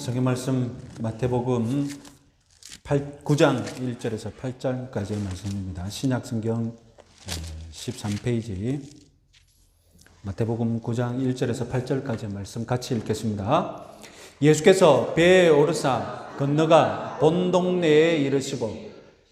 성경 말씀 마태복음 9장 1절에서 8절까지의 말씀입니다. 신약 성경 13페이지 마태복음 9장 1절에서 8절까지의 말씀 같이 읽겠습니다. 예수께서 배에 오르사 건너가 본 동네에 이르시고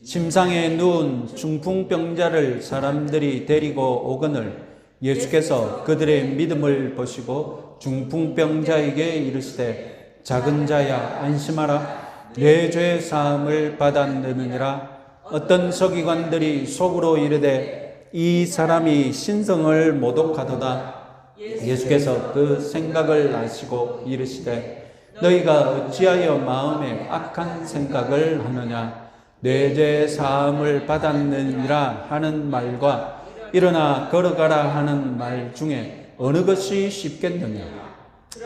침상에 누운 중풍병자를 사람들이 데리고 오거늘 예수께서 그들의 믿음을 보시고 중풍병자에게 이르시되 작은 자야 안심하라 내 죄 사함을 받았느니라. 어떤 서기관들이 속으로 이르되 이 사람이 신성을 모독하도다. 예수께서 그 생각을 아시고 이르시되 너희가 어찌하여 마음에 악한 생각을 하느냐. 내 죄 사함을 받았느니라 하는 말과 일어나 걸어가라 하는 말 중에 어느 것이 쉽겠느냐.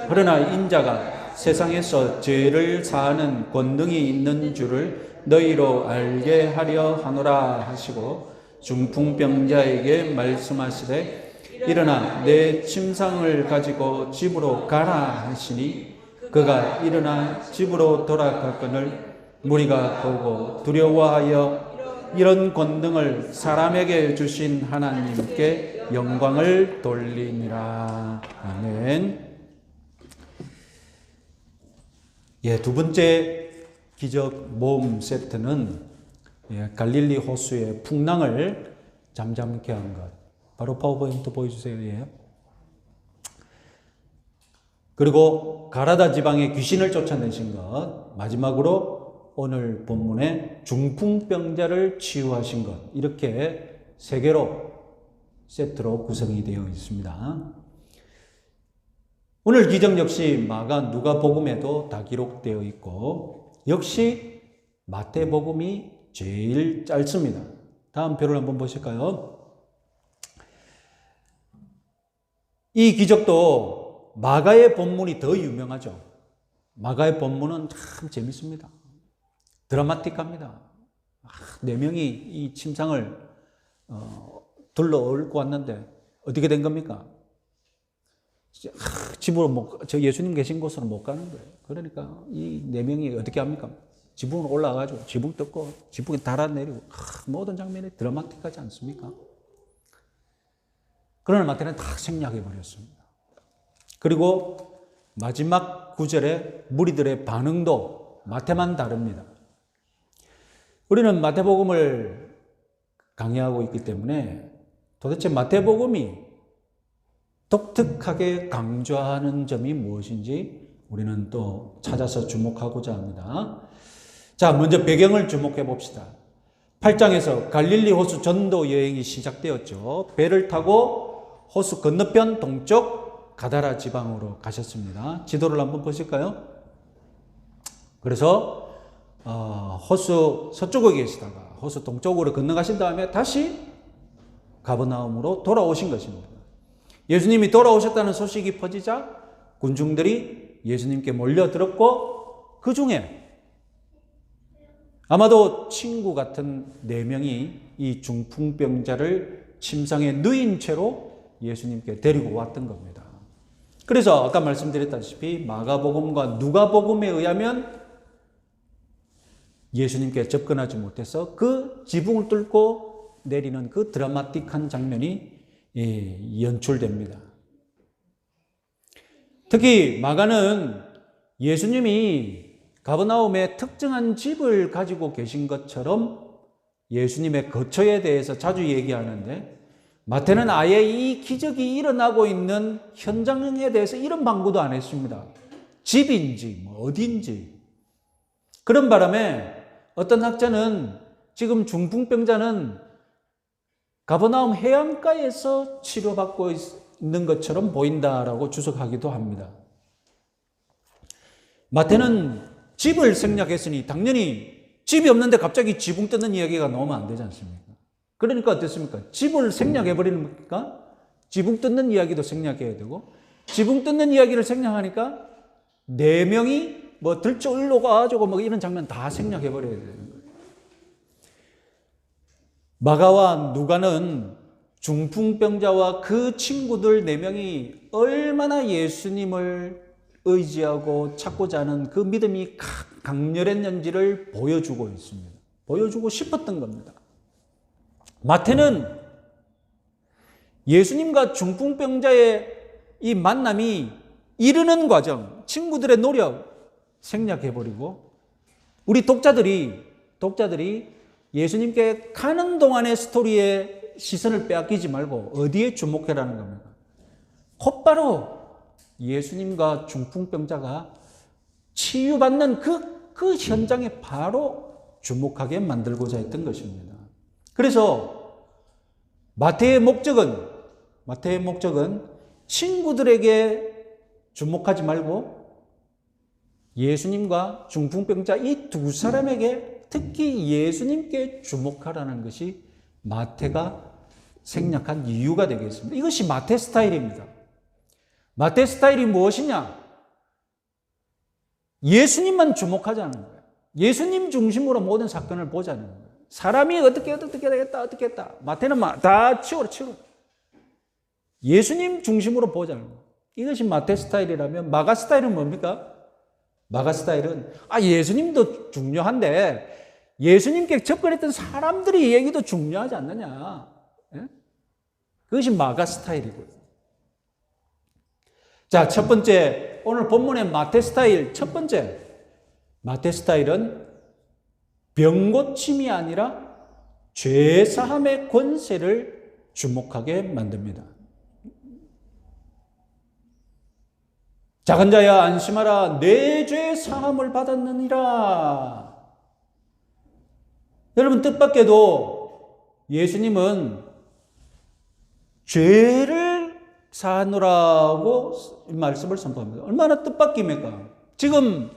그러나 인자가 세상에서 죄를 사하는 권능이 있는 줄을 너희로 알게 하려 하노라 하시고 중풍병자에게 말씀하시되 일어나 내 침상을 가지고 집으로 가라 하시니 그가 일어나 집으로 돌아갔거늘 무리가 보고 두려워하여 이런 권능을 사람에게 주신 하나님께 영광을 돌리니라. 아멘. 두 번째 기적 모험 세트는 갈릴리 호수의 풍랑을 잠잠케 한 것. 바로 파워포인트 보여주세요. 그리고 가라다 지방의 귀신을 쫓아내신 것. 마지막으로 오늘 본문에 중풍병자를 치유하신 것. 이렇게 세 개로 세트로 구성이 되어 있습니다. 오늘 기적 역시 마가 누가복음에도 다 기록되어 있고 역시 마태복음이 제일 짧습니다. 다음 표를 한번 보실까요? 이 기적도 마가의 본문이 더 유명하죠. 마가의 본문은 참 재밌습니다. 드라마틱합니다. 4명이 이 침상을 둘러 얽고 왔는데 어떻게 된 겁니까? 집으로 저 예수님 계신 곳으로 못 가는 거예요. 그러니까 이 4명이 어떻게 합니까? 지붕으로 올라가가지고 지붕 뜯고 지붕에 달아내리고 모든 장면이 드라마틱하지 않습니까? 그러나 마태는 다 생략해 버렸습니다. 그리고 마지막 구절에 무리들의 반응도 마태만 다릅니다. 우리는 마태복음을 강의하고 있기 때문에 도대체 마태복음이 독특하게 강조하는 점이 무엇인지 우리는 또 찾아서 주목하고자 합니다. 자, 먼저 배경을 주목해 봅시다. 8장에서 갈릴리 호수 전도 여행이 시작되었죠. 배를 타고 호수 건너편 동쪽 가다라 지방으로 가셨습니다. 지도를 한번 보실까요? 그래서 호수 서쪽에 계시다가 호수 동쪽으로 건너가신 다음에 다시 가버나움으로 돌아오신 것입니다. 예수님이 돌아오셨다는 소식이 퍼지자 군중들이 예수님께 몰려들었고 그 중에 아마도 친구 같은 4명이 이 중풍병자를 침상에 누인 채로 예수님께 데리고 왔던 겁니다. 그래서 아까 말씀드렸다시피 마가복음과 누가복음에 의하면 예수님께 접근하지 못해서 그 지붕을 뚫고 내리는 그 드라마틱한 장면이 연출됩니다. 특히 마가는 예수님이 가버나움에 특정한 집을 가지고 계신 것처럼 예수님의 거처에 대해서 자주 얘기하는데 마태는 아예 이 기적이 일어나고 있는 현장에 대해서 이런 방구도 안 했습니다. 집인지 어딘지. 그런 바람에 어떤 학자는 지금 중풍병자는 가버나움 해안가에서 치료받고 있는 것처럼 보인다라고 주석하기도 합니다. 마태는 집을 생략했으니 당연히 집이 없는데 갑자기 지붕 뜯는 이야기가 나오면 안 되지 않습니까? 그러니까 어떻습니까? 집을 생략해버리는 겁니까? 지붕 뜯는 이야기도 생략해야 되고 지붕 뜯는 이야기를 생략하니까 4명이 들쳐 올라가가지고 이런 장면 다 생략해버려야 되는 거예요. 마가와 누가는 중풍병자와 그 친구들 4명이 얼마나 예수님을 의지하고 찾고자 하는 그 믿음이 강렬했는지를 보여주고 있습니다. 보여주고 싶었던 겁니다. 마태는 예수님과 중풍병자의 이 만남이 이르는 과정, 친구들의 노력 생략해버리고 우리 독자들이 예수님께 가는 동안의 스토리에 시선을 빼앗기지 말고 어디에 주목해라는 겁니다. 곧바로 예수님과 중풍병자가 치유받는 그 현장에 바로 주목하게 만들고자 했던 것입니다. 그래서 마태의 목적은 친구들에게 주목하지 말고 예수님과 중풍병자 이 두 사람에게 특히 예수님께 주목하라는 것이 마태가 생략한 이유가 되겠습니다. 이것이 마태 스타일입니다. 마태 스타일이 무엇이냐? 예수님만 주목하자는 거예요. 예수님 중심으로 모든 사건을 보자는 거예요. 사람이 어떻게 했다. 마태는 다 치워라. 예수님 중심으로 보자는 거예요. 이것이 마태 스타일이라면 마가 스타일은 뭡니까? 마가 스타일은 예수님도 중요한데 예수님께 접근했던 사람들의 얘기도 중요하지 않느냐. 예? 그것이 마가 스타일이고요. 자, 첫 번째 오늘 본문의 마태 스타일 첫 번째 마태 스타일은 병고침이 아니라 죄사함의 권세를 주목하게 만듭니다. 작은 자야 안심하라 내 죄 사함을 받았느니라. 여러분 뜻밖에도 예수님은 죄를 사하노라고 말씀을 선포합니다. 얼마나 뜻밖입니까? 지금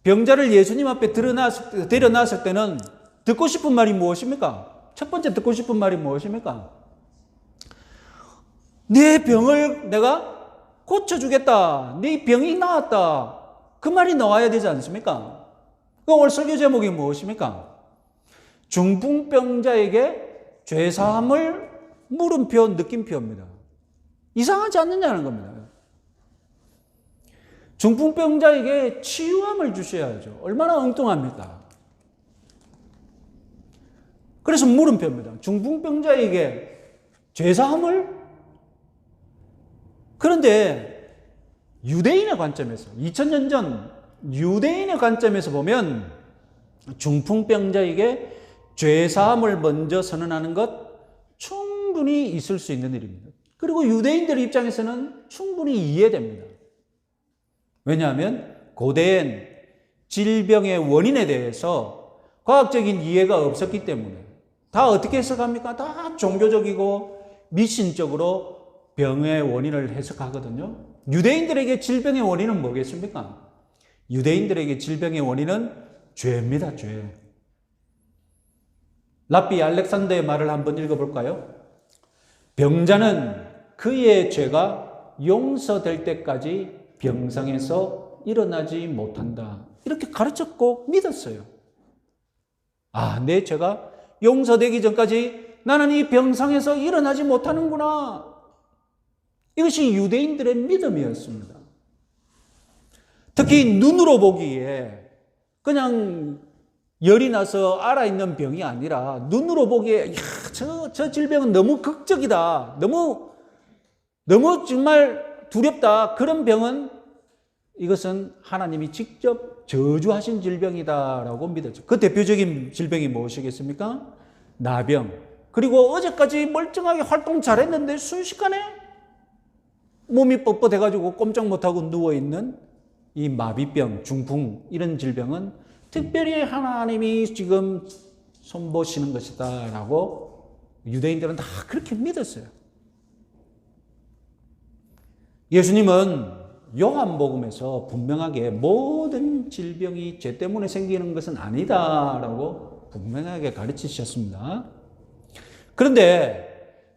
병자를 예수님 앞에 데려놨을 때는 듣고 싶은 말이 무엇입니까? 첫 번째 듣고 싶은 말이 무엇입니까? 내 병을 내가 고쳐주겠다. 네 병이 나았다. 그 말이 나와야 되지 않습니까? 오늘 설교 제목이 무엇입니까? 중풍병자에게 죄사함을 물음표, 느낌표입니다. 이상하지 않느냐는 겁니다. 중풍병자에게 치유함을 주셔야죠. 얼마나 엉뚱합니까? 그래서 물음표입니다. 중풍병자에게 죄사함을? 그런데 유대인의 관점에서 2000년 전 유대인의 관점에서 보면 중풍병자에게 죄사함을 먼저 선언하는 것 충분히 있을 수 있는 일입니다. 그리고 유대인들 입장에서는 충분히 이해됩니다. 왜냐하면 고대엔 질병의 원인에 대해서 과학적인 이해가 없었기 때문에 다 어떻게 해석합니까? 다 종교적이고 미신적으로 병의 원인을 해석하거든요. 유대인들에게 질병의 원인은 뭐겠습니까? 유대인들에게 질병의 원인은 죄입니다. 죄. 랍비 알렉산더의 말을 한번 읽어볼까요? 병자는 그의 죄가 용서될 때까지 병상에서 일어나지 못한다. 이렇게 가르쳤고 믿었어요. 내 죄가 용서되기 전까지 나는 이 병상에서 일어나지 못하는구나. 이것이 유대인들의 믿음이었습니다. 특히 눈으로 보기에 그냥 열이 나서 알아있는 병이 아니라 눈으로 보기에 저 질병은 너무 극적이다. 너무 정말 두렵다. 그런 병은 이것은 하나님이 직접 저주하신 질병이다라고 믿었죠. 그 대표적인 질병이 무엇이겠습니까? 나병. 그리고 어제까지 멀쩡하게 활동 잘했는데 순식간에 몸이 뻣뻣해가지고 꼼짝 못하고 누워있는 이 마비병, 중풍 이런 질병은 특별히 하나님이 지금 손보시는 것이다 라고 유대인들은 다 그렇게 믿었어요. 예수님은 요한복음에서 분명하게 모든 질병이 죄 때문에 생기는 것은 아니다 라고 분명하게 가르치셨습니다. 그런데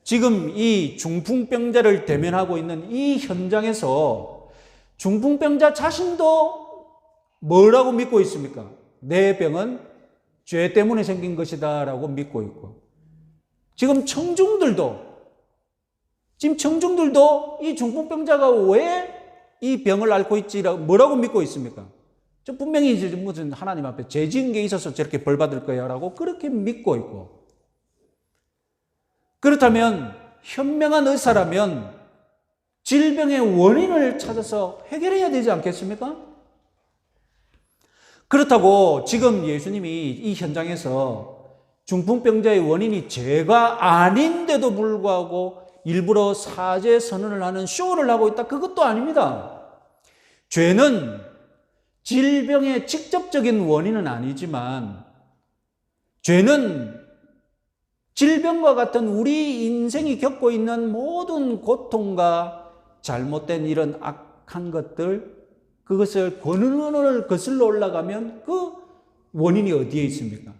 지금 이 중풍병자를 대면하고 있는 이 현장에서 중풍병자 자신도 뭐라고 믿고 있습니까? 내 병은 죄 때문에 생긴 것이다 라고 믿고 있고 지금 청중들도 이 중풍병자가 왜 이 병을 앓고 있지라고 뭐라고 믿고 있습니까? 저 분명히 이제 무슨 하나님 앞에 죄 지은 게 있어서 저렇게 벌 받을 거야라고 그렇게 믿고 있고, 그렇다면 현명한 의사라면 질병의 원인을 찾아서 해결해야 되지 않겠습니까? 그렇다고 지금 예수님이 이 현장에서 중풍병자의 원인이 죄가 아닌데도 불구하고 일부러 사죄 선언을 하는 쇼를 하고 있다, 그것도 아닙니다. 죄는 질병의 직접적인 원인은 아니지만 죄는 질병과 같은 우리 인생이 겪고 있는 모든 고통과 잘못된 이런 악한 것들, 그것을 권원을 거슬러 올라가면 그 원인이 어디에 있습니까?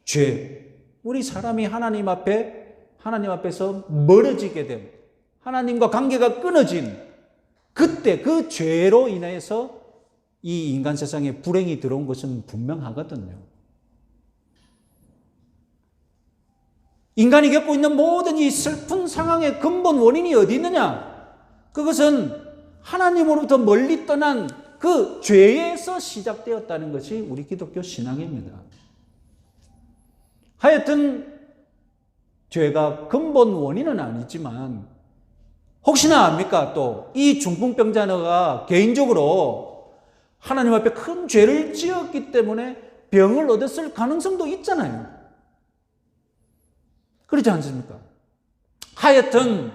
죄. 우리 사람이 하나님 앞에서 멀어지게 됨, 하나님과 관계가 끊어진 그때 그 죄로 인해서 이 인간 세상에 불행이 들어온 것은 분명하거든요. 인간이 겪고 있는 모든 이 슬픈 상황의 근본 원인이 어디 있느냐? 그것은 하나님으로부터 멀리 떠난 그 죄에서 시작되었다는 것이 우리 기독교 신앙입니다. 하여튼 죄가 근본 원인은 아니지만 혹시나 압니까? 또 이 중풍병자가 개인적으로 하나님 앞에 큰 죄를 지었기 때문에 병을 얻었을 가능성도 있잖아요. 그렇지 않습니까? 하여튼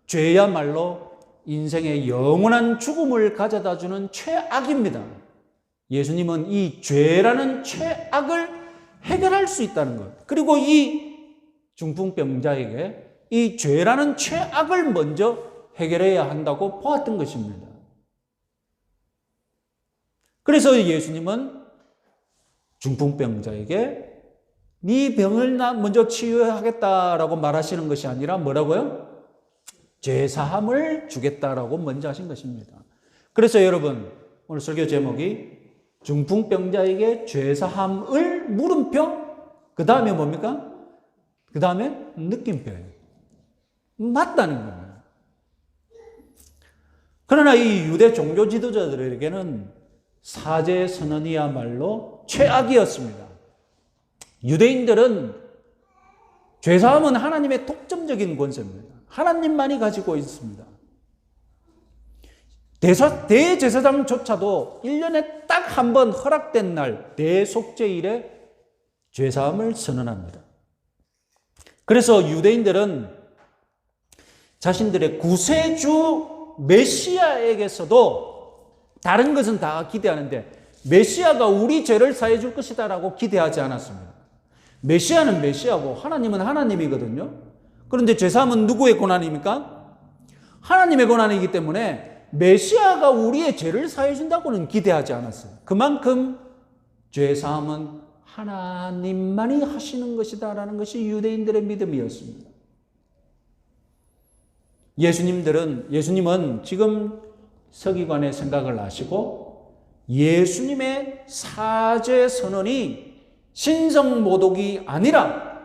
죄야말로 인생의 영원한 죽음을 가져다주는 최악입니다. 예수님은 이 죄라는 최악을 해결할 수 있다는 것, 그리고 이 중풍병자에게 이 죄라는 최악을 먼저 해결해야 한다고 보았던 것입니다. 그래서 예수님은 중풍병자에게 네 병을 나 먼저 치유하겠다라고 말하시는 것이 아니라 뭐라고요? 죄사함을 주겠다라고 먼저 하신 것입니다. 그래서 여러분, 오늘 설교 제목이 중풍병자에게 죄사함을 물음표, 그 다음에 뭡니까? 그 다음에 느낌표예요. 맞다는 겁니다. 그러나 이 유대 종교 지도자들에게는 사죄 선언이야말로 최악이었습니다. 유대인들은 죄사함은 하나님의 독점적인 권세입니다. 하나님만이 가지고 있습니다. 대제사장조차도 1년에 딱 한 번 허락된 날 대속죄일에 죄사함을 선언합니다. 그래서 유대인들은 자신들의 구세주 메시아에게서도 다른 것은 다 기대하는데 메시아가 우리 죄를 사해 줄 것이다라고 기대하지 않았습니다. 메시아는 메시아고 하나님은 하나님이거든요. 그런데 죄사함은 누구의 권한입니까? 하나님의 권한이기 때문에 메시아가 우리의 죄를 사해 준다고는 기대하지 않았어요. 그만큼 죄사함은 하나님만이 하시는 것이다라는 것이 유대인들의 믿음이었습니다. 예수님은 지금 서기관의 생각을 아시고 예수님의 사죄 선언이 신성모독이 아니라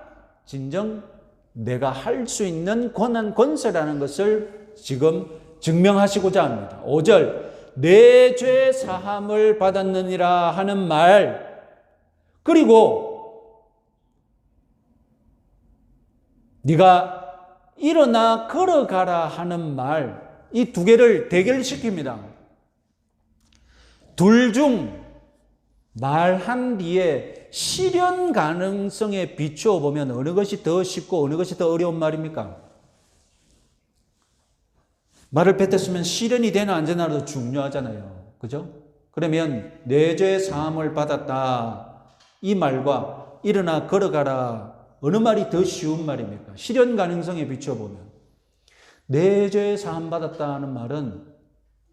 진정 내가 할 수 있는 권한, 권세라는 것을 지금 증명하시고자 합니다. 5절, 내 죄 사함을 받았느니라 하는 말, 그리고 네가 일어나 걸어가라 하는 말, 이 두 개를 대결시킵니다. 둘 중 말한 뒤에 실현 가능성에 비추어 보면 어느 것이 더 쉽고 어느 것이 더 어려운 말입니까? 말을 뱉었으면 실현이 되나 안 되나도 중요하잖아요. 그죠? 그러면 내 죄 사함을 받았다, 이 말과 일어나 걸어가라, 어느 말이 더 쉬운 말입니까? 실현 가능성에 비춰보면 내 죄 사함 받았다는 말은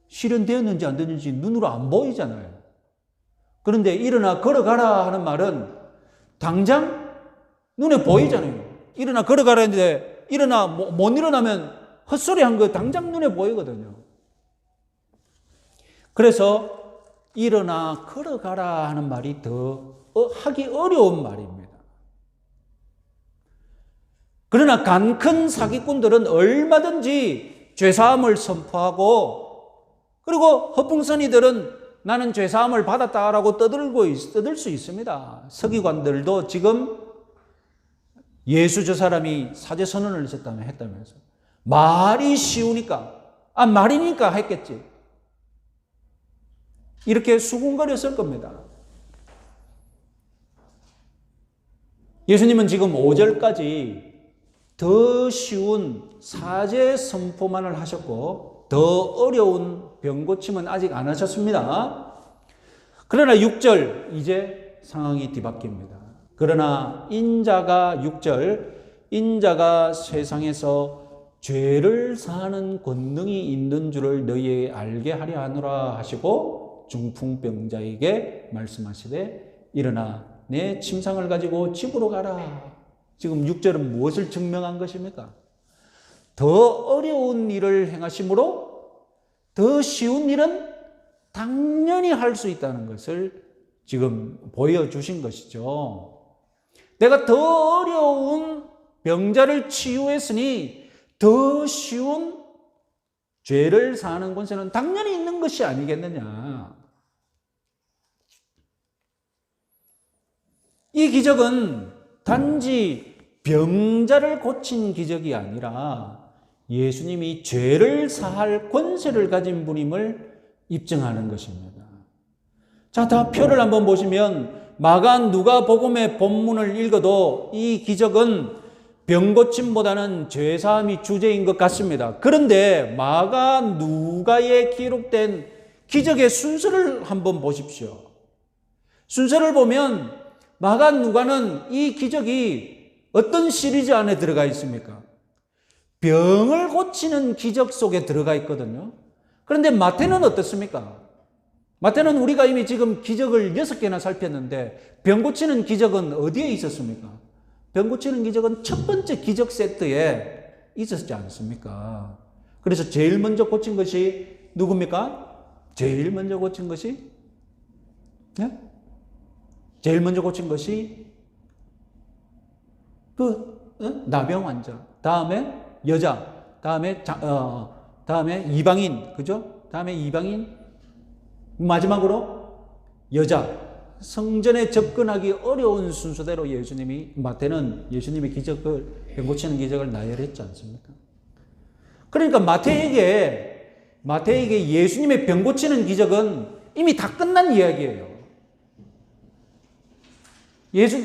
실현되었는지 안 되는지 눈으로 안 보이잖아요. 그런데 일어나 걸어가라 하는 말은 당장 눈에 보이잖아요. 일어나 걸어가라 했는데 일어나 못 일어나면 헛소리 한 거 당장 눈에 보이거든요. 그래서 일어나 걸어가라 하는 말이 더 하기 어려운 말입니다. 그러나 간 큰 사기꾼들은 얼마든지 죄사함을 선포하고 그리고 허풍선이들은 나는 죄사함을 받았다라고 떠들 수 있습니다. 서기관들도 지금 예수 저 사람이 사제 선언을 했다면서. 말이 쉬우니까, 말이니까 했겠지. 이렇게 수군거렸을 겁니다. 예수님은 지금 5절까지 더 쉬운 사제 선포만을 하셨고 더 어려운 병 고침은 아직 안 하셨습니다. 그러나 6절 이제 상황이 뒤바뀝니다. 그러나 인자가 6절 인자가 세상에서 죄를 사하는 권능이 있는 줄을 너희에게 알게 하려 하노라 하시고 중풍병자에게 말씀하시되 일어나 내 침상을 가지고 집으로 가라. 지금 6절은 무엇을 증명한 것입니까? 더 어려운 일을 행하심으로 더 쉬운 일은 당연히 할 수 있다는 것을 지금 보여주신 것이죠. 내가 더 어려운 병자를 치유했으니 더 쉬운 죄를 사하는 권세는 당연히 있는 것이 아니겠느냐. 이 기적은 단지 병자를 고친 기적이 아니라 예수님이 죄를 사할 권세를 가진 분임을 입증하는 것입니다. 자, 다 표를 한번 보시면 마가 누가복음의 본문을 읽어도 이 기적은 병 고침보다는 죄 사함이 주제인 것 같습니다. 그런데 마가 누가에 기록된 기적의 순서를 한번 보십시오. 순서를 보면 마가 누가는 이 기적이 어떤 시리즈 안에 들어가 있습니까? 병을 고치는 기적 속에 들어가 있거든요. 그런데 마태는 어떻습니까? 마태는 우리가 이미 지금 기적을 6개나 살폈는데 병 고치는 기적은 어디에 있었습니까? 병 고치는 기적은 첫 번째 기적 세트에 있었지 않습니까? 그래서 제일 먼저 고친 것이 누굽니까? 제일 먼저 고친 것이? 네? 제일 먼저 고친 것이 나병 환자, 다음에 여자, 다음에 이방인, 그죠? 다음에 이방인, 마지막으로 여자. 성전에 접근하기 어려운 순서대로 마태는 예수님의 기적을, 병 고치는 기적을 나열했지 않습니까? 그러니까 마태에게 예수님의 병 고치는 기적은 이미 다 끝난 이야기예요.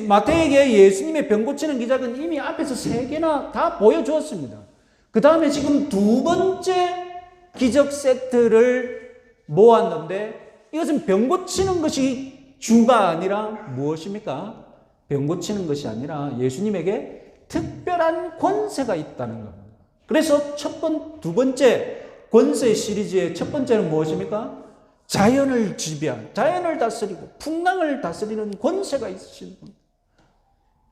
마태에게 예수님의 병 고치는 기적은 이미 앞에서 3개나 다 보여주었습니다. 그 다음에 지금 두 번째 기적 세트를 모았는데 이것은 병 고치는 것이 주가 아니라 무엇입니까? 병 고치는 것이 아니라 예수님에게 특별한 권세가 있다는 겁니다. 그래서 두 번째 권세 시리즈의 첫 번째는 무엇입니까? 자연을 지배한, 자연을 다스리고 풍랑을 다스리는 권세가 있으신 분.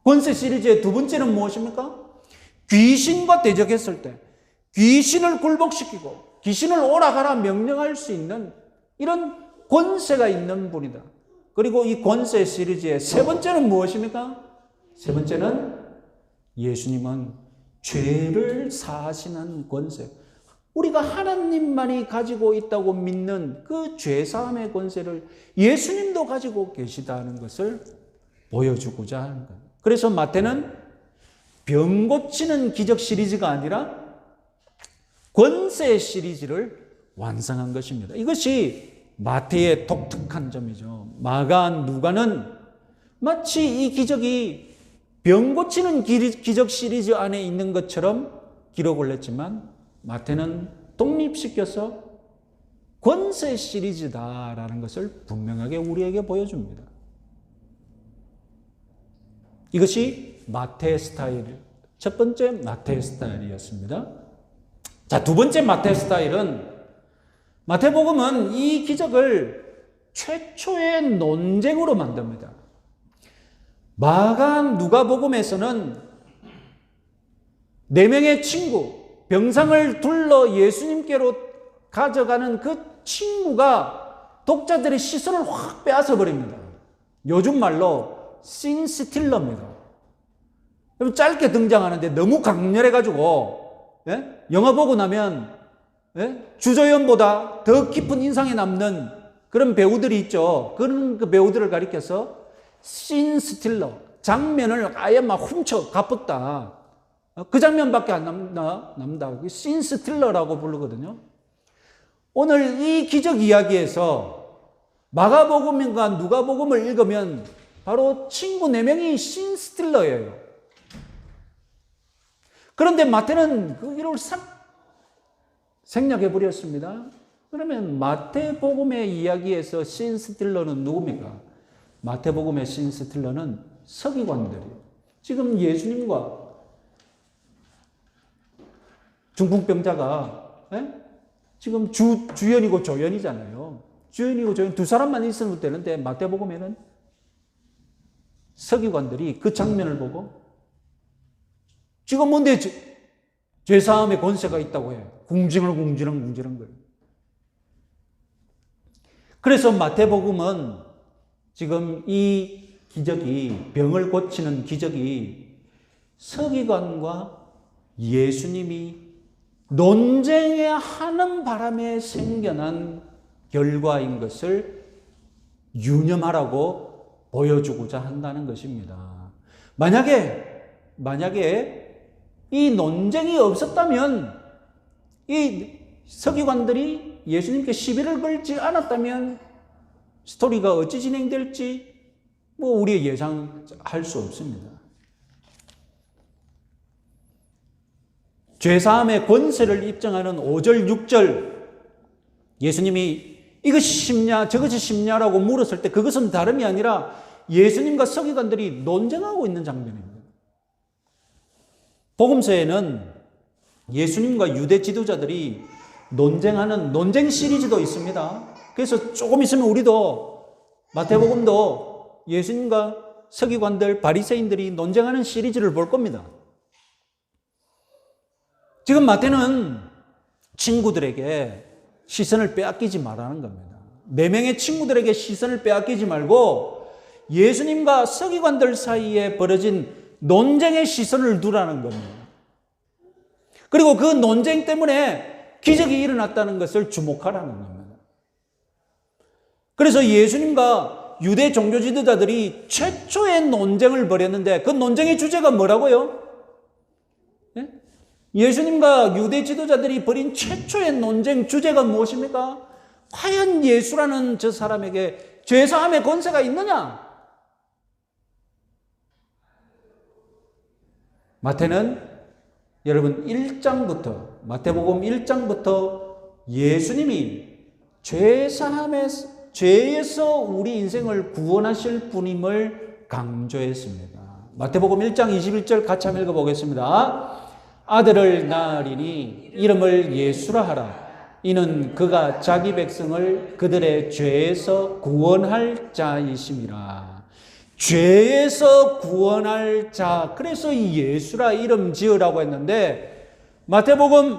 권세 시리즈의 두 번째는 무엇입니까? 귀신과 대적했을 때 귀신을 굴복시키고 귀신을 오라가라 명령할 수 있는 이런 권세가 있는 분이다. 그리고 이 권세 시리즈의 세 번째는 무엇입니까? 세 번째는 예수님은 죄를 사하시는 권세. 우리가 하나님만이 가지고 있다고 믿는 그 죄사함의 권세를 예수님도 가지고 계시다는 것을 보여주고자 하는 거예요. 그래서 마태는 병 고치는 기적 시리즈가 아니라 권세 시리즈를 완성한 것입니다. 이것이 마태의 독특한 점이죠. 마가, 누가는 마치 이 기적이 병 고치는 기적 시리즈 안에 있는 것처럼 기록을 했지만 마태는 독립시켜서 권세 시리즈다라는 것을 분명하게 우리에게 보여줍니다. 이것이 마태 스타일, 첫 번째 마태 스타일이었습니다. 자, 두 번째 마태 스타일은 마태복음은 이 기적을 최초의 논쟁으로 만듭니다. 마가, 누가복음에서는 4명의 친구, 병상을 둘러 예수님께로 가져가는 그 친구가 독자들의 시선을 확 빼앗아 버립니다. 요즘 말로 씬스틸러입니다. 짧게 등장하는데 너무 강렬해가지고 영화 보고 나면 주조연보다 더 깊은 인상이 남는 그런 배우들이 있죠. 그런 그 배우들을 가리켜서 씬 스틸러, 장면을 아예 막 훔쳐 갚았다. 그 장면밖에 안 남다. 씬 스틸러라고 부르거든요. 오늘 이 기적 이야기에서 마가복음과 누가복음을 읽으면 바로 친구 4명이 씬 스틸러예요. 그런데 마태는 그 일을 싹 생략해 버렸습니다. 그러면 마태복음의 이야기에서 씬 스틸러는 누굽니까? 마태복음의 씬 스틸러는 서기관들이에요. 지금 예수님과 중풍병자가 지금 주연이고 조연이잖아요. 주연이고 조연 두 사람만 있으면 되는데 마태복음에는 서기관들이 그 장면을 보고 지금 뭔데 죄사함의 권세가 있다고 해요. 궁지렁 거예요. 그래서 마태복음은 지금 이 기적이, 병을 고치는 기적이 서기관과 예수님이 논쟁에 하는 바람에 생겨난 결과인 것을 유념하라고 보여주고자 한다는 것입니다. 만약에 이 논쟁이 없었다면, 이 서기관들이 예수님께 시비를 걸지 않았다면 스토리가 어찌 진행될지 우리 예상할 수 없습니다. 죄사함의 권세를 입증하는 5절, 6절 예수님이 이것이 쉽냐 저것이 쉽냐라고 물었을 때 그것은 다름이 아니라 예수님과 서기관들이 논쟁하고 있는 장면입니다. 복음서에는 예수님과 유대 지도자들이 논쟁하는 논쟁 시리즈도 있습니다. 그래서 조금 있으면 우리도 마태복음도 예수님과 서기관들, 바리새인들이 논쟁하는 시리즈를 볼 겁니다. 지금 마태는 친구들에게 시선을 빼앗기지 말라는 겁니다. 4명의 친구들에게 시선을 빼앗기지 말고 예수님과 서기관들 사이에 벌어진 논쟁의 시선을 두라는 겁니다. 그리고 그 논쟁 때문에 기적이 일어났다는 것을 주목하라는 겁니다. 그래서 예수님과 유대 종교 지도자들이 최초의 논쟁을 벌였는데 그 논쟁의 주제가 뭐라고요? 예수님과 유대 지도자들이 벌인 최초의 논쟁 주제가 무엇입니까? 과연 예수라는 저 사람에게 죄사함의 권세가 있느냐? 마태는 여러분 1장부터 마태복음 1장부터 예수님이 죄에서 우리 인생을 구원하실 분임을 강조했습니다. 마태복음 1장 21절 같이 한번 읽어보겠습니다. 아들을 낳으리니 이름을 예수라 하라. 이는 그가 자기 백성을 그들의 죄에서 구원할 자이심이라. 죄에서 구원할 자. 그래서 이 예수라 이름 지으라고 했는데 마태복음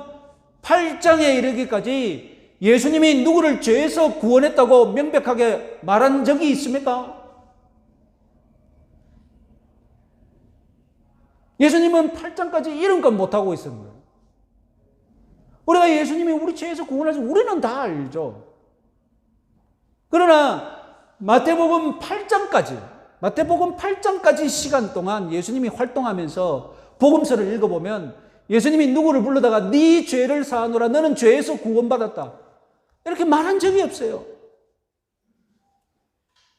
8장에 이르기까지 예수님이 누구를 죄에서 구원했다고 명백하게 말한 적이 있습니까? 예수님은 8장까지 이름껏 못하고 있었는 거예요. 우리가 예수님이 우리 죄에서 구원하지 우리는 다 알죠. 그러나 마태복음 8장까지 시간 동안 예수님이 활동하면서 복음서를 읽어보면 예수님이 누구를 불러다가 네 죄를 사하노라 너는 죄에서 구원받았다 이렇게 말한 적이 없어요.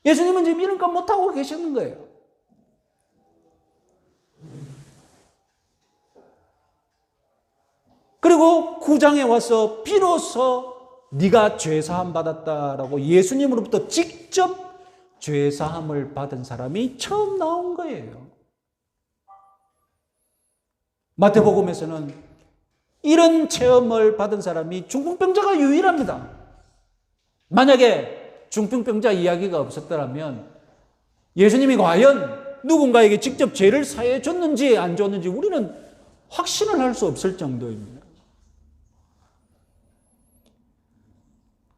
예수님은 지금 이런 것 못하고 계시는 거예요. 그리고 9장에 와서 비로소 네가 죄사함 받았다라고 예수님으로부터 직접 죄사함을 받은 사람이 처음 나온 거예요. 마태복음에서는 이런 체험을 받은 사람이 중풍병자가 유일합니다. 만약에 중풍병자 이야기가 없었더라면 예수님이 과연 누군가에게 직접 죄를 사해 줬는지 안 줬는지 우리는 확신을 할 수 없을 정도입니다.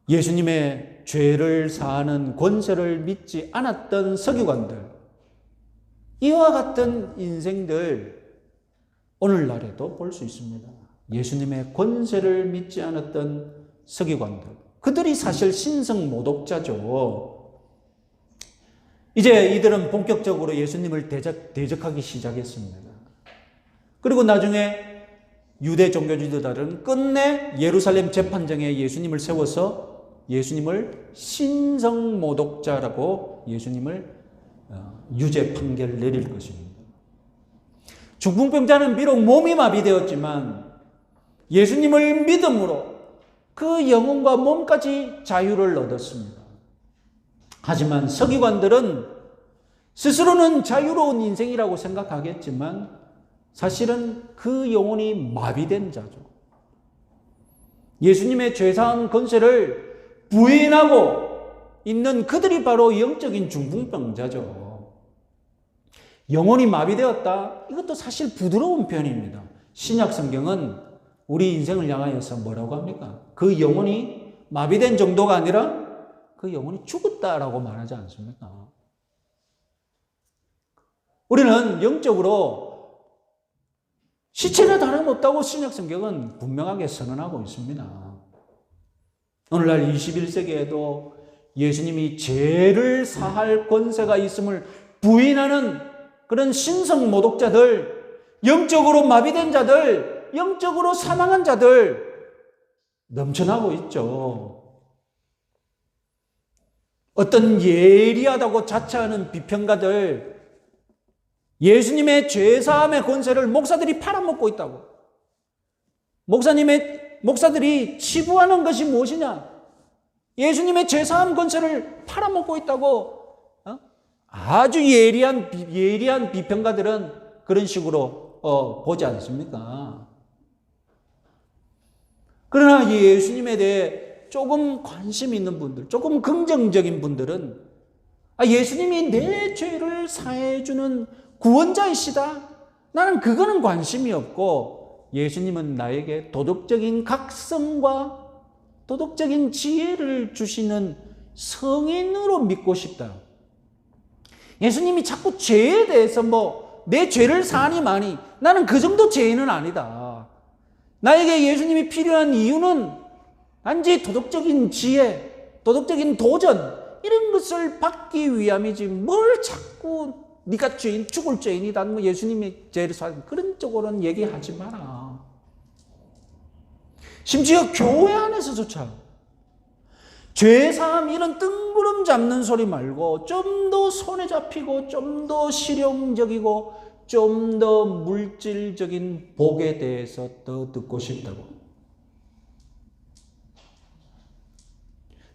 예수님의 죄를 사하는 권세를 믿지 않았던 서기관들, 이와 같은 인생들 오늘날에도 볼 수 있습니다. 예수님의 권세를 믿지 않았던 서기관들. 그들이 사실 신성 모독자죠. 이제 이들은 본격적으로 예수님을 대적하기 시작했습니다. 그리고 나중에 유대 종교지도자들은 끝내 예루살렘 재판정에 예수님을 세워서 예수님을 신성 모독자라고 예수님을 유죄 판결을 내릴 것입니다. 중풍병자는 비록 몸이 마비되었지만 예수님을 믿음으로 그 영혼과 몸까지 자유를 얻었습니다. 하지만 서기관들은 스스로는 자유로운 인생이라고 생각하겠지만 사실은 그 영혼이 마비된 자죠. 예수님의 죄사한 권세를 부인하고 있는 그들이 바로 영적인 중풍병자죠. 영혼이 마비되었다. 이것도 사실 부드러운 표현입니다. 신약 성경은 우리 인생을 향하여서 뭐라고 합니까? 그 영혼이 마비된 정도가 아니라 그 영혼이 죽었다라고 말하지 않습니까? 우리는 영적으로 시체나 다름없다고 신약 성경은 분명하게 선언하고 있습니다. 오늘날 21세기에도 예수님이 죄를 사할 권세가 있음을 부인하는 그런 신성 모독자들, 영적으로 마비된 자들, 영적으로 사망한 자들 넘쳐나고 있죠. 어떤 예리하다고 자처하는 비평가들, 예수님의 죄사함의 권세를 목사들이 팔아먹고 있다고. 목사들이 치부하는 것이 무엇이냐? 예수님의 죄사함 권세를 팔아먹고 있다고. 아주 예리한 비평가들은 그런 식으로 보지 않습니까? 그러나 예수님에 대해 조금 관심 있는 분들, 조금 긍정적인 분들은 예수님이 내 죄를 사해주는 구원자이시다. 나는 그거는 관심이 없고 예수님은 나에게 도덕적인 각성과 도덕적인 지혜를 주시는 성인으로 믿고 싶다. 예수님이 자꾸 죄에 대해서 내 죄를 사하니 마니 나는 그 정도 죄인은 아니다. 나에게 예수님이 필요한 이유는 단지 도덕적인 지혜, 도덕적인 도전 이런 것을 받기 위함이지 뭘 자꾸 네가 죽을 죄인이다. 예수님이 죄를 사하는 그런 쪽으로는 얘기하지 마라. 심지어 교회 안에서조차 죄사함 이런 뜬구름 잡는 소리 말고 좀 더 손에 잡히고 좀 더 실용적이고 좀 더 물질적인 복에 대해서 더 듣고 싶다고.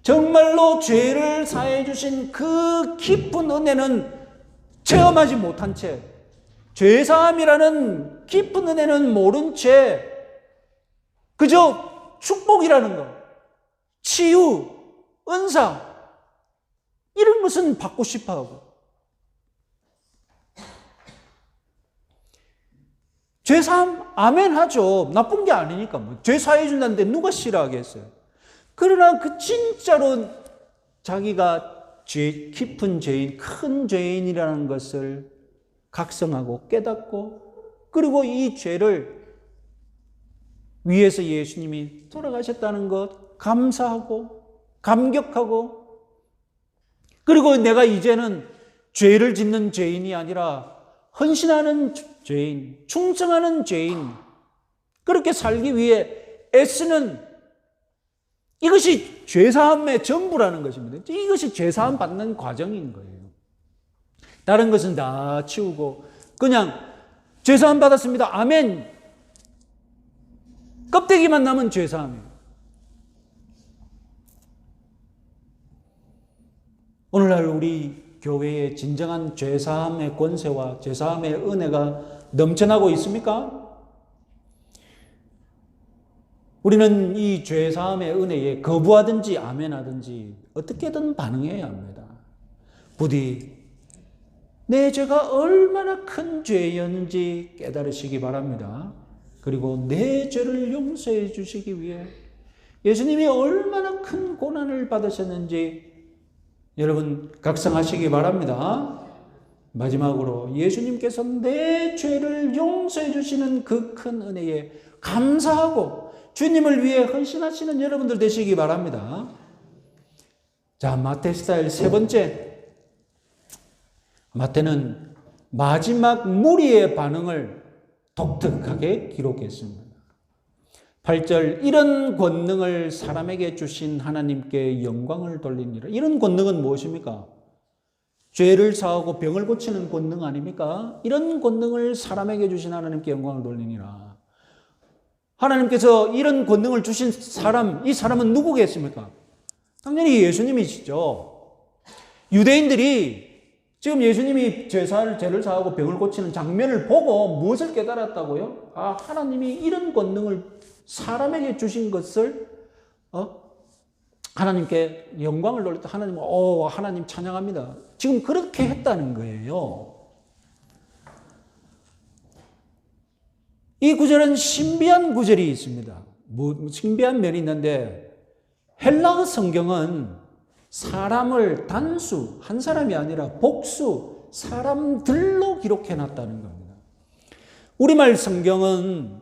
정말로 죄를 사해 주신 그 깊은 은혜는 체험하지 못한 채, 죄사함이라는 깊은 은혜는 모른 채 그저 축복이라는 것, 치유, 은사 이런 것은 받고 싶어하고 죄사함 아멘 하죠. 나쁜 게 아니니까 죄 사해 준다는데 누가 싫어하겠어요. 그러나 그 진짜로 자기가 깊은 죄인, 큰 죄인이라는 것을 각성하고 깨닫고 그리고 이 죄를 위해서 예수님이 돌아가셨다는 것 감사하고 감격하고 그리고 내가 이제는 죄를 짓는 죄인이 아니라 헌신하는 죄인, 충성하는 죄인 그렇게 살기 위해 애쓰는 이것이 죄사함의 전부라는 것입니다. 이것이 죄사함 받는 과정인 거예요. 다른 것은 다 치우고 그냥 죄사함 받았습니다. 아멘. 껍데기만 남은 죄사함이에요. 오늘날 우리 교회에 진정한 죄사함의 권세와 죄사함의 은혜가 넘쳐나고 있습니까? 우리는 이 죄사함의 은혜에 거부하든지 아멘하든지 어떻게든 반응해야 합니다. 부디 내 죄가 얼마나 큰 죄였는지 깨달으시기 바랍니다. 그리고 내 죄를 용서해 주시기 위해 예수님이 얼마나 큰 고난을 받으셨는지 여러분 각성하시기 바랍니다. 마지막으로 예수님께서 내 죄를 용서해 주시는 그 큰 은혜에 감사하고 주님을 위해 헌신하시는 여러분들 되시기 바랍니다. 자, 마태 스타일 세 번째. 마태는 마지막 무리의 반응을 독특하게 기록했습니다. 8절, 이런 권능을 사람에게 주신 하나님께 영광을 돌리니라. 이런 권능은 무엇입니까? 죄를 사하고 병을 고치는 권능 아닙니까? 이런 권능을 사람에게 주신 하나님께 영광을 돌리니라. 하나님께서 이런 권능을 주신 사람, 이 사람은 누구겠습니까? 당연히 예수님이시죠. 유대인들이 지금 예수님이 죄를 사하고 병을 고치는 장면을 보고 무엇을 깨달았다고요? 아, 하나님이 이런 권능을 사람에게 주신 것을 하나님께 영광을 돌렸다. 하나님 찬양합니다. 지금 그렇게 했다는 거예요. 이 구절은 신비한 구절이 있습니다. 신비한 면이 있는데 헬라어 성경은 사람을 단수, 한 사람이 아니라 복수, 사람들로 기록해 놨다는 겁니다. 우리말 성경은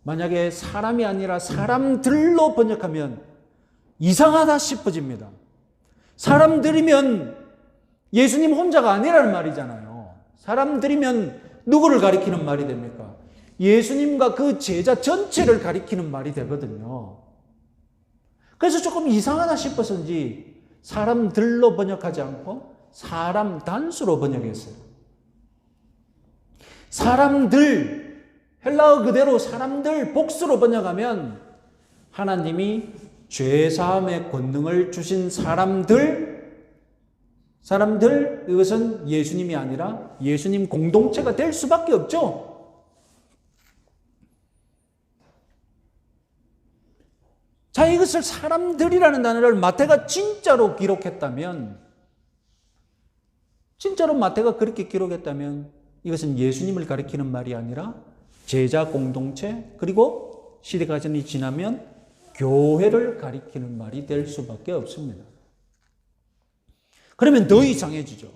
만약에 사람이 아니라 사람들로 번역하면 이상하다 싶어집니다. 사람들이면 예수님 혼자가 아니라는 말이잖아요. 사람들이면 누구를 가리키는 말이 됩니까? 예수님과 그 제자 전체를 가리키는 말이 되거든요. 그래서 조금 이상하다 싶어서인지 사람들로 번역하지 않고 사람 단수로 번역했어요. 사람들, 헬라어 그대로 사람들 복수로 번역하면 하나님이 죄사함의 권능을 주신 사람들, 이것은 예수님이 아니라 예수님 공동체가 될 수밖에 없죠. 자, 이것을 사람들이라는 단어를 마태가 진짜로 기록했다면, 진짜로 마태가 그렇게 기록했다면 이것은 예수님을 가리키는 말이 아니라 제자 공동체, 그리고 시대가 지나면 교회를 가리키는 말이 될 수밖에 없습니다. 그러면 더 이상해지죠.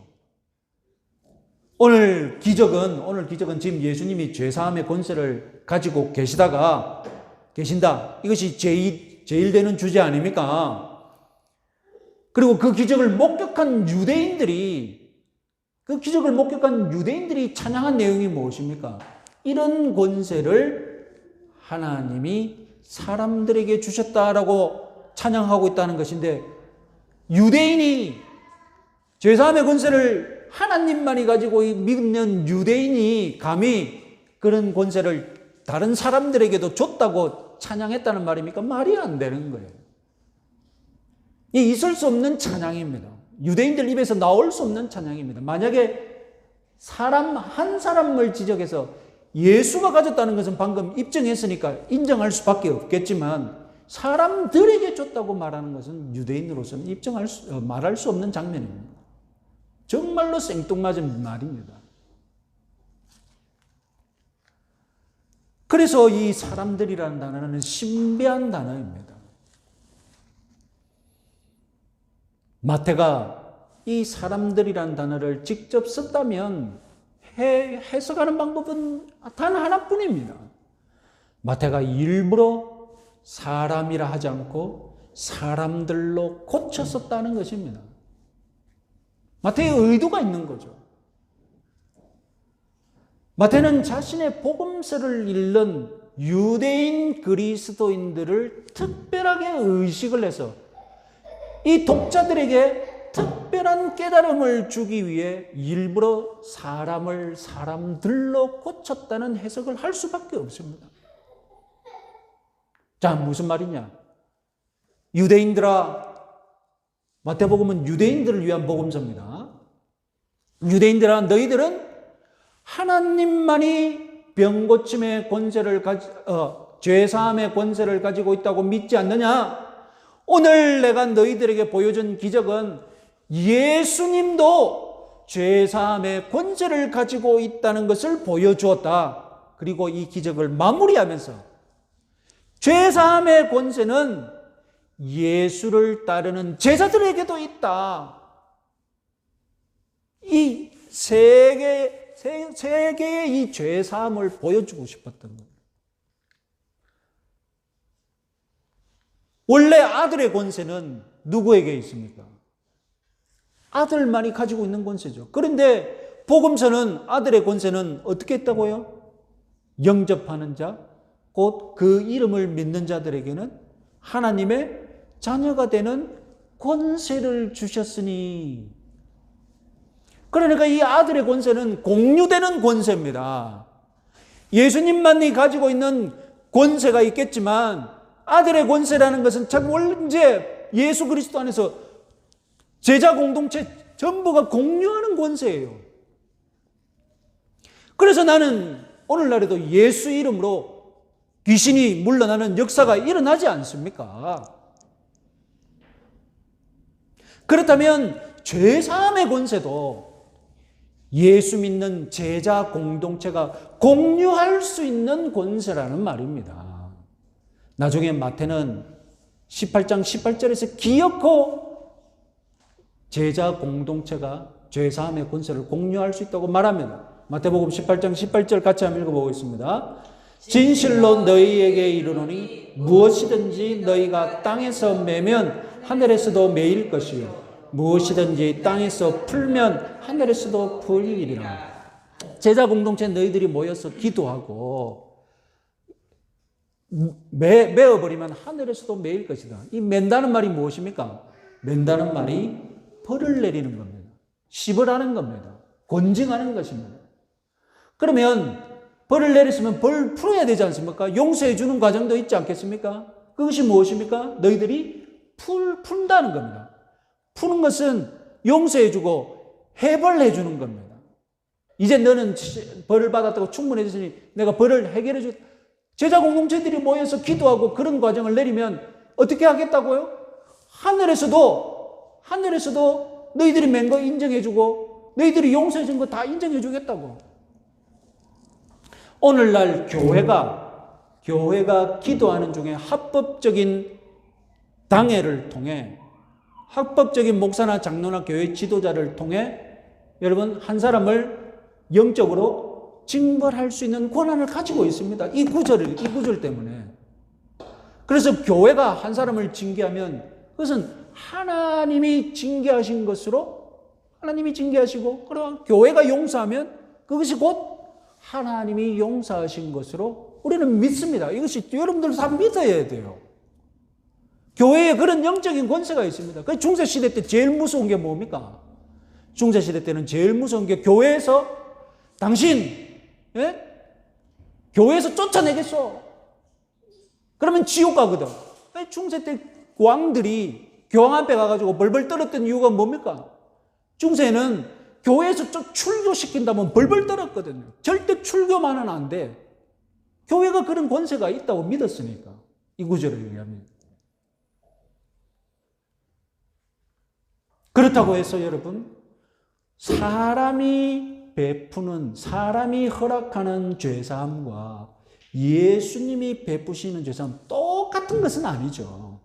오늘 기적은 지금 예수님이 죄사함의 권세를 가지고 계신다. 이것이 제일 되는 주제 아닙니까? 그리고 그 기적을 목격한 유대인들이 찬양한 내용이 무엇입니까? 이런 권세를 하나님이 사람들에게 주셨다라고 찬양하고 있다는 것인데, 유대인이 죄사함의 권세를 하나님만이 가지고 믿는 유대인이 감히 그런 권세를 다른 사람들에게도 줬다고 찬양했다는 말입니까? 말이 안 되는 거예요. 이 있을 수 없는 찬양입니다. 유대인들 입에서 나올 수 없는 찬양입니다. 만약에 한 사람을 지적해서 예수가 가졌다는 것은 방금 입증했으니까 인정할 수밖에 없겠지만, 사람들에게 줬다고 말하는 것은 유대인으로서는 말할 수 없는 장면입니다. 정말로 생뚱맞은 말입니다. 그래서 이 사람들이라는 단어는 신비한 단어입니다. 마태가 이 사람들이라는 단어를 직접 썼다면 해석하는 방법은 단 하나뿐입니다. 마태가 일부러 사람이라 하지 않고 사람들로 고쳐 썼다는 것입니다. 마태의 의도가 있는 거죠. 마태는 자신의 복음서를 읽는 유대인 그리스도인들을 특별하게 의식을 해서 이 독자들에게 특별한 깨달음을 주기 위해 일부러 사람을 사람들로 고쳤다는 해석을 할 수밖에 없습니다. 자, 무슨 말이냐? 유대인들아, 마태복음은 유대인들을 위한 복음서입니다. 유대인들아, 너희들은 하나님만이 병고침의 권세를 죄사함의 권세를 가지고 있다고 믿지 않느냐? 오늘 내가 너희들에게 보여준 기적은 예수님도 죄사함의 권세를 가지고 있다는 것을 보여주었다. 그리고 이 기적을 마무리하면서 죄사함의 권세는 예수를 따르는 제자들에게도 있다. 이 세 개의 이 죄사함을 보여주고 싶었던 거예요. 원래 아들의 권세는 누구에게 있습니까? 아들만이 가지고 있는 권세죠. 그런데 복음서는 아들의 권세는 어떻게 했다고요? 영접하는 자, 곧 그 이름을 믿는 자들에게는 하나님의 자녀가 되는 권세를 주셨으니. 그러니까 이 아들의 권세는 공유되는 권세입니다. 예수님만이 가지고 있는 권세가 있겠지만 아들의 권세라는 것은 참 원래 이제 예수 그리스도 안에서 제자 공동체 전부가 공유하는 권세예요. 그래서 나는 오늘날에도 예수 이름으로 귀신이 물러나는 역사가 일어나지 않습니까? 그렇다면 죄사함의 권세도 예수 믿는 제자 공동체가 공유할 수 있는 권세라는 말입니다. 나중에 마태는 18장 18절에서 기어코 제자 공동체가 죄사함의 권세를 공유할 수 있다고 말합니다. 마태복음 18장 18절 같이 한번 읽어보겠습니다. 진실로 너희에게 이르노니 무엇이든지 너희가 땅에서 매면 하늘에서도 매일 것이요 무엇이든지 땅에서 풀면 하늘에서도 풀리리라. 제자 공동체 너희들이 모여서 기도하고 메어버리면 하늘에서도 매일 것이다. 이 맨다는 말이 무엇입니까? 맨다는 말이 벌을 내리는 겁니다. 시벌하는 겁니다. 권징하는 것입니다. 그러면 벌을 내렸으면 벌 풀어야 되지 않습니까? 용서해 주는 과정도 있지 않겠습니까? 그것이 무엇입니까? 너희들이 푼다는 겁니다. 푸는 것은 용서해 주고 해벌해 주는 겁니다. 이제 너는 벌을 받았다고 충분해졌으니 내가 벌을 해결해 주. 제자 공동체들이 모여서 기도하고 그런 과정을 내리면 어떻게 하겠다고요? 하늘에서도 너희들이 맨 거 인정해 주고 너희들이 용서해 준 거 다 인정해 주겠다고. 오늘날 교회가 기도하는 중에 합법적인 당회를 통해 합법적인 목사나 장로나 교회 지도자를 통해 여러분 한 사람을 영적으로 징벌할 수 있는 권한을 가지고 있습니다. 이 구절 때문에. 그래서 교회가 한 사람을 징계하면 그것은 하나님이 징계하신 것으로 하나님이 징계하시고 그럼 교회가 용서하면 그것이 곧 하나님이 용서하신 것으로 우리는 믿습니다. 이것이 여러분들 다 믿어야 돼요. 교회에 그런 영적인 권세가 있습니다. 그 중세시대 때 제일 무서운 게 뭡니까? 중세시대 때는 제일 무서운 게 교회에서 당신 교회에서 쫓아내겠어. 그러면 지옥 가거든. 중세 때 왕들이 교황 앞에 가가지고 벌벌 떨었던 이유가 뭡니까? 중세는 교회에서 좀 출교시킨다면 벌벌 떨었거든요. 절대 출교만은 안 돼. 교회가 그런 권세가 있다고 믿었으니까. 이 구절을 얘기합니다. 그렇다고 해서 여러분, 사람이 베푸는, 사람이 허락하는 죄사함과 예수님이 베푸시는 죄사함 똑같은 것은 아니죠.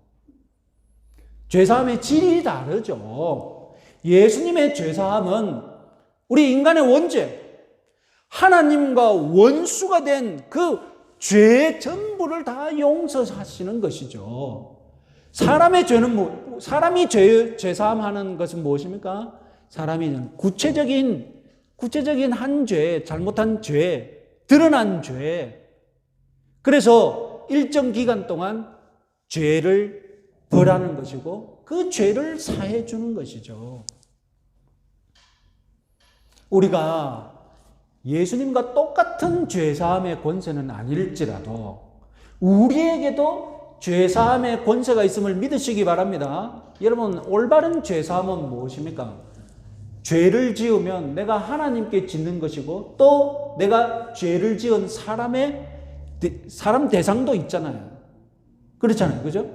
죄사함의 질이 다르죠. 예수님의 죄사함은 우리 인간의 원죄, 하나님과 원수가 된 그 죄 전부를 다 용서하시는 것이죠. 사람의 죄는 사람이 죄사함하는 것은 무엇입니까? 사람이 구체적인 한 죄, 잘못한 죄, 드러난 죄. 그래서 일정 기간 동안 죄를 벌하는 것이고 그 죄를 사해 주는 것이죠. 우리가 예수님과 똑같은 죄사함의 권세는 아닐지라도 우리에게도 죄사함의 권세가 있음을 믿으시기 바랍니다. 여러분, 올바른 죄사함은 무엇입니까? 죄를 지으면 내가 하나님께 짓는 것이고 또 내가 죄를 지은 사람 대상도 있잖아요. 그렇잖아요. 그죠?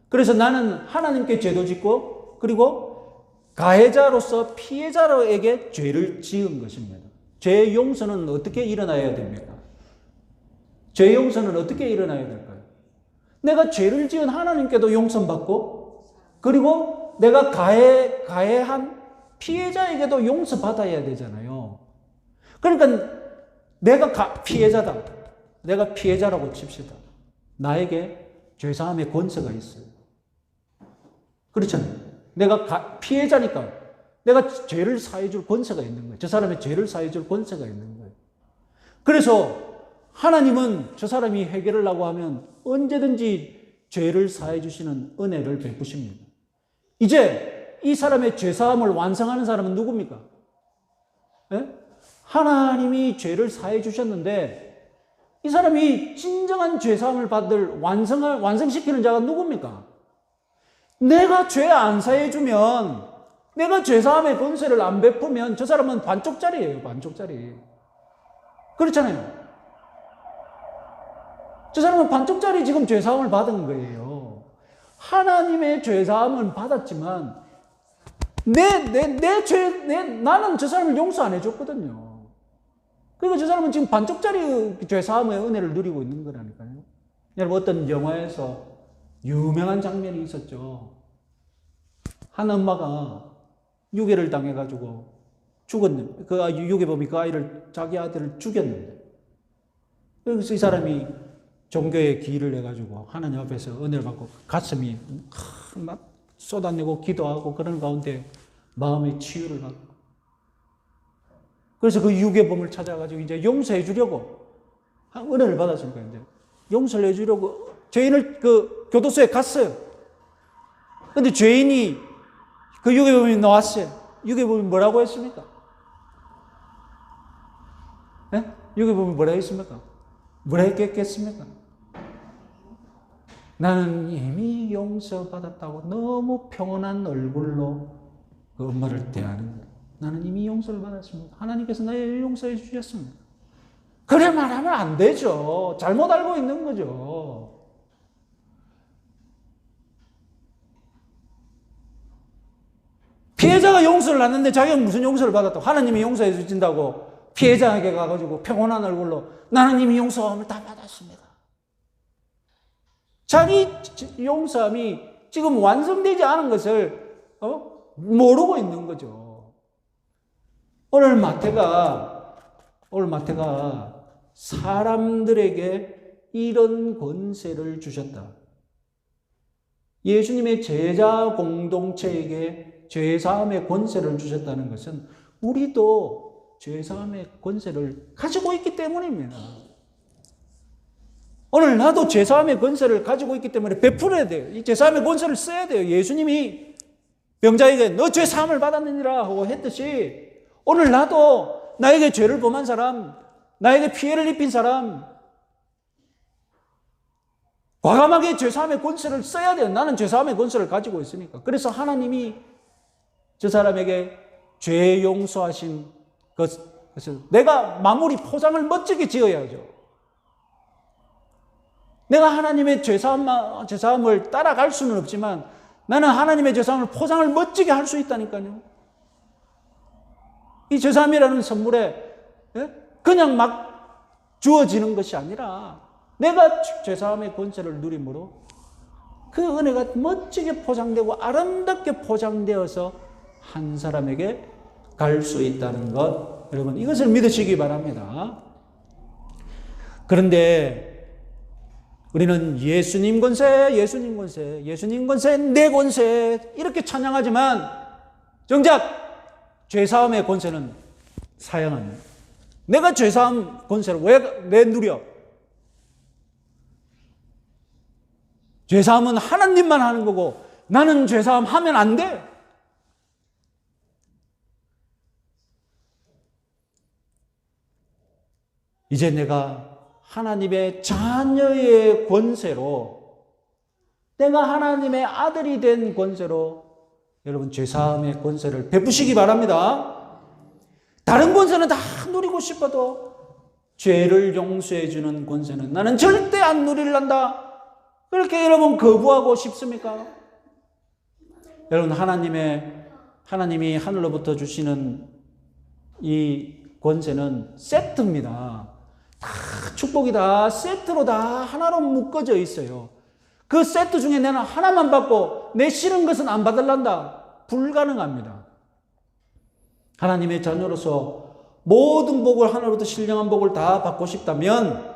그래서 나는 하나님께 죄도 짓고 그리고 가해자로서 피해자에게 죄를 지은 것입니다. 죄 용서는 어떻게 일어나야 됩니까? 죄 용서는 어떻게 일어나야 될까요? 내가 죄를 지은 하나님께도 용서받고 그리고 내가 가해한 피해자에게도 용서받아야 되잖아요. 그러니까 내가 피해자다. 내가 피해자라고 칩시다. 나에게 죄사함의 권세가 있어요. 그렇잖아요. 내가 피해자니까 내가 죄를 사해줄 권세가 있는 거예요. 저 사람의 죄를 사해줄 권세가 있는 거예요. 그래서 하나님은 저 사람이 해결을 하고 하면 언제든지 죄를 사해주시는 은혜를 베푸십니다. 이제 이 사람의 죄사함을 완성하는 사람은 누굽니까? 예? 하나님이 죄를 사해주셨는데 이 사람이 진정한 죄사함을 받을 완성시키는 자가 누굽니까? 내가 죄 안 사해주면, 내가 죄사함의 권세를 안 베푸면 저 사람은 반쪽짜리예요, 반쪽짜리. 그렇잖아요. 저 사람은 반쪽짜리 지금 죄사함을 받은 거예요. 하나님의 죄사함은 받았지만, 나는 저 사람을 용서 안 해줬거든요. 그러니까 저 사람은 지금 반쪽짜리 죄사함의 은혜를 누리고 있는 거라니까요. 여러분, 어떤 영화에서 유명한 장면이 있었죠. 한 엄마가 유괴를 당해가지고 죽었는데, 그 유괴범이 그 아이를, 자기 아들을 죽였는데, 그래서 이 사람이 종교의 기를 해가지고 하나님 앞에서 은혜를 받고 가슴이 막 쏟아내고 기도하고 그런 가운데 마음의 치유를 받고, 그래서 그 유괴범을 찾아가지고 이제 용서해 주려고 은혜를 받았으니까 이제 용서를 해 주려고 죄인을 그 교도소에 갔어요. 근데 죄인이 그 유괴범이 나왔어요. 유괴범이 뭐라고 했습니까? 네? 유괴범이 뭐라고 했습니까? 뭐라 했겠습니까? 나는 이미 용서받았다고 너무 평온한 얼굴로 그 엄마를 대하는 거예요. 나는 이미 용서를 받았습니다. 하나님께서 나를 용서해 주셨습니다. 그래 말하면 안 되죠. 잘못 알고 있는 거죠. 피해자가 용서를 받는데 자기가 무슨 용서를 받았다고, 하나님이 용서해 주신다고 피해자에게 가가지고 평온한 얼굴로 나는 이미 용서함을 다 받았습니다. 자기 용서함이 지금 완성되지 않은 것을 모르고 있는 거죠. 오늘 마태가 사람들에게 이런 권세를 주셨다. 예수님의 제자 공동체에게 죄사함의 권세를 주셨다는 것은 우리도 죄사함의 권세를 가지고 있기 때문입니다. 오늘 나도 죄사함의 권세를 가지고 있기 때문에 베풀어야 돼요. 이 죄사함의 권세를 써야 돼요. 예수님이 병자에게 너 죄사함을 받았느니라 하고 했듯이 오늘 나도 나에게 죄를 범한 사람, 나에게 피해를 입힌 사람, 과감하게 죄사함의 권세를 써야 돼요. 나는 죄사함의 권세를 가지고 있으니까. 그래서 하나님이 저 사람에게 죄 용서하신 것을 내가 마무리 포장을 멋지게 지어야죠. 내가 하나님의 죄사함을 따라갈 수는 없지만 나는 하나님의 죄사함을 포장을 멋지게 할 수 있다니까요. 이 죄사함이라는 선물에 그냥 막 주어지는 것이 아니라 내가 죄사함의 권세를 누림으로 그 은혜가 멋지게 포장되고 아름답게 포장되어서 한 사람에게 갈 수 있다는 것, 여러분 이것을 믿으시기 바랍니다. 그런데 우리는 예수님 권세, 예수님 권세, 예수님 권세, 내 권세 이렇게 찬양하지만 정작 죄사함의 권세는 사양합니다. 내가 죄사함 권세를 왜 누려? 죄사함은 하나님만 하는 거고 나는 죄사함 하면 안 돼. 이제 내가 하나님의 자녀의 권세로, 내가 하나님의 아들이 된 권세로 여러분 죄사함의 권세를 베푸시기 바랍니다. 다른 권세는 다 누리고 싶어도 죄를 용서해 주는 권세는 나는 절대 안 누릴란다. 그렇게 여러분 거부하고 싶습니까? 여러분 하나님이 하늘로부터 주시는 이 권세는 세트입니다. 다 축복이 다 세트로 다 하나로 묶어져 있어요. 그 세트 중에 내가 하나만 받고 내 싫은 것은 안 받을란다. 불가능합니다. 하나님의 자녀로서 모든 복을 하나로부터 신령한 복을 다 받고 싶다면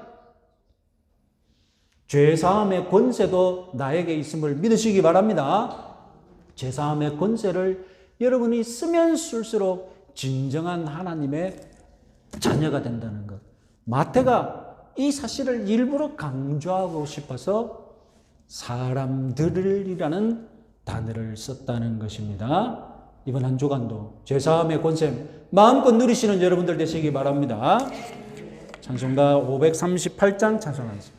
죄사함의 권세도 나에게 있음을 믿으시기 바랍니다. 제사함의 권세를 여러분이 쓰면 쓸수록 진정한 하나님의 자녀가 된다는 것. 마태가 이 사실을 일부러 강조하고 싶어서 사람들이라는 단어를 썼다는 것입니다. 이번 한 주간도 제사함의 권세 마음껏 누리시는 여러분들 되시기 바랍니다. 찬송가 538장 찬송하겠습니다.